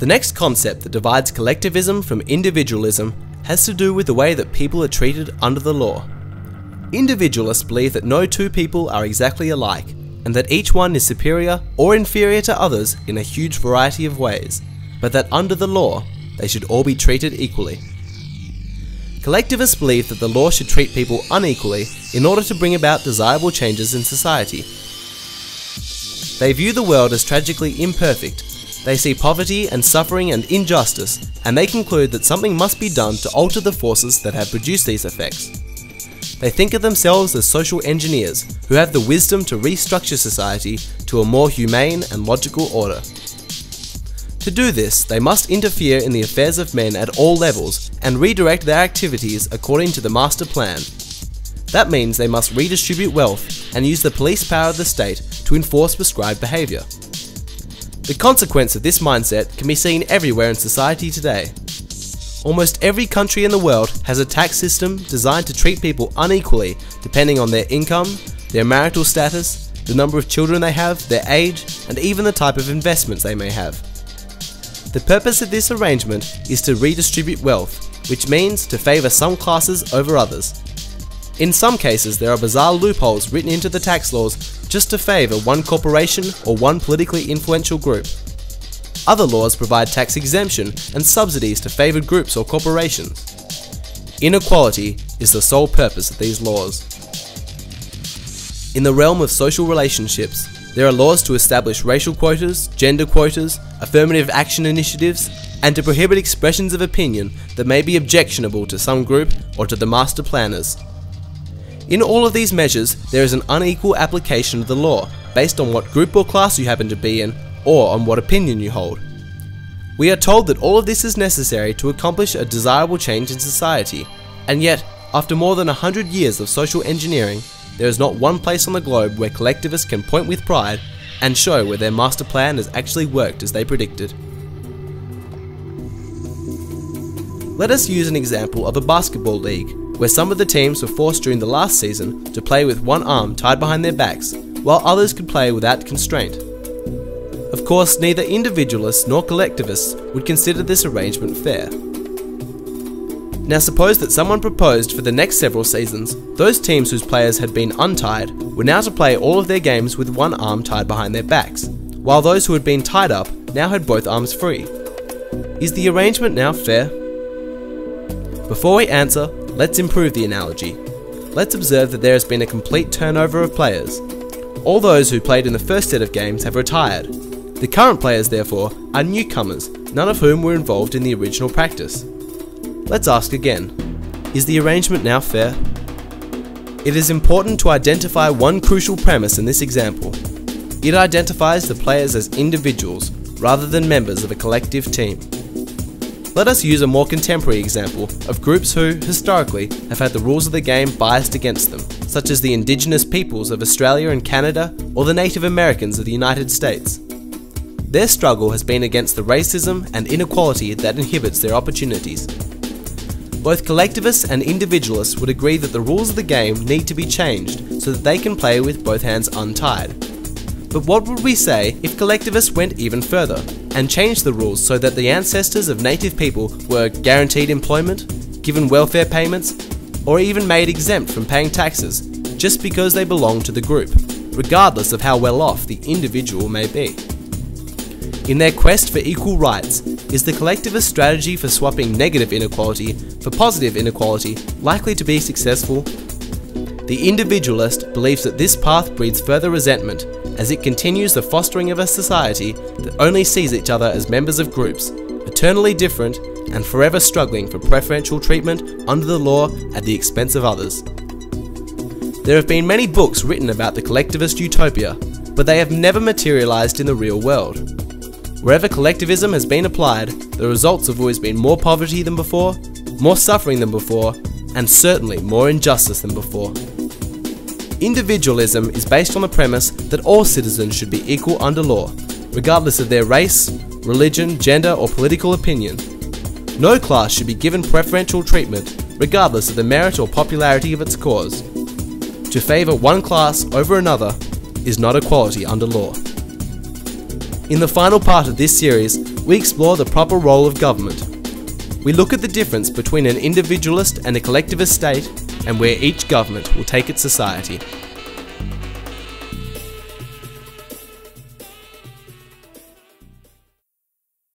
The next concept that divides collectivism from individualism has to do with the way that people are treated under the law. Individualists believe that no two people are exactly alike, and that each one is superior or inferior to others in a huge variety of ways, but that under the law, they should all be treated equally. Collectivists believe that the law should treat people unequally in order to bring about desirable changes in society. They view the world as tragically imperfect. They see poverty and suffering and injustice, and they conclude that something must be done to alter the forces that have produced these effects. They think of themselves as social engineers who have the wisdom to restructure society to a more humane and logical order. To do this, they must interfere in the affairs of men at all levels and redirect their activities according to the master plan. That means they must redistribute wealth and use the police power of the state to enforce prescribed behaviour. The consequence of this mindset can be seen everywhere in society today. Almost every country in the world has a tax system designed to treat people unequally depending on their income, their marital status, the number of children they have, their age, and even the type of investments they may have. The purpose of this arrangement is to redistribute wealth, which means to favour some classes over others. In some cases, there are bizarre loopholes written into the tax laws just to favour one corporation or one politically influential group. Other laws provide tax exemption and subsidies to favoured groups or corporations. Inequality is the sole purpose of these laws. In the realm of social relationships, there are laws to establish racial quotas, gender quotas, affirmative action initiatives, and to prohibit expressions of opinion that may be objectionable to some group or to the master planners. In all of these measures, there is an unequal application of the law based on what group or class you happen to be in or on what opinion you hold. We are told that all of this is necessary to accomplish a desirable change in society, and yet, after more than 100 years of social engineering, there is not one place on the globe where collectivists can point with pride and show where their master plan has actually worked as they predicted. Let us use an example of a basketball league, where some of the teams were forced during the last season to play with one arm tied behind their backs, while others could play without constraint. Of course, neither individualists nor collectivists would consider this arrangement fair. Now suppose that someone proposed for the next several seasons, those teams whose players had been untied were now to play all of their games with one arm tied behind their backs, while those who had been tied up now had both arms free. Is the arrangement now fair? Before we answer, let's improve the analogy. Let's observe that there has been a complete turnover of players. All those who played in the first set of games have retired. The current players, therefore, are newcomers, none of whom were involved in the original practice. Let's ask again, is the arrangement now fair? It is important to identify one crucial premise in this example. It identifies the players as individuals, rather than members of a collective team. Let us use a more contemporary example of groups who, historically, have had the rules of the game biased against them, such as the indigenous peoples of Australia and Canada, or the Native Americans of the United States. Their struggle has been against the racism and inequality that inhibits their opportunities. Both collectivists and individualists would agree that the rules of the game need to be changed so that they can play with both hands untied. But what would we say if collectivists went even further and changed the rules so that the ancestors of native people were guaranteed employment, given welfare payments, or even made exempt from paying taxes just because they belong to the group, regardless of how well off the individual may be? In their quest for equal rights, is the collectivist strategy for swapping negative inequality for positive inequality likely to be successful? The individualist believes that this path breeds further resentment as it continues the fostering of a society that only sees each other as members of groups, eternally different and forever struggling for preferential treatment under the law at the expense of others. There have been many books written about the collectivist utopia, but they have never materialized in the real world. Wherever collectivism has been applied, the results have always been more poverty than before, more suffering than before, and certainly more injustice than before. Individualism is based on the premise that all citizens should be equal under law, regardless of their race, religion, gender, or political opinion. No class should be given preferential treatment, regardless of the merit or popularity of its cause. To favour one class over another is not equality under law. In the final part of this series, we explore the proper role of government. We look at the difference between an individualist and a collectivist state and where each government will take its society.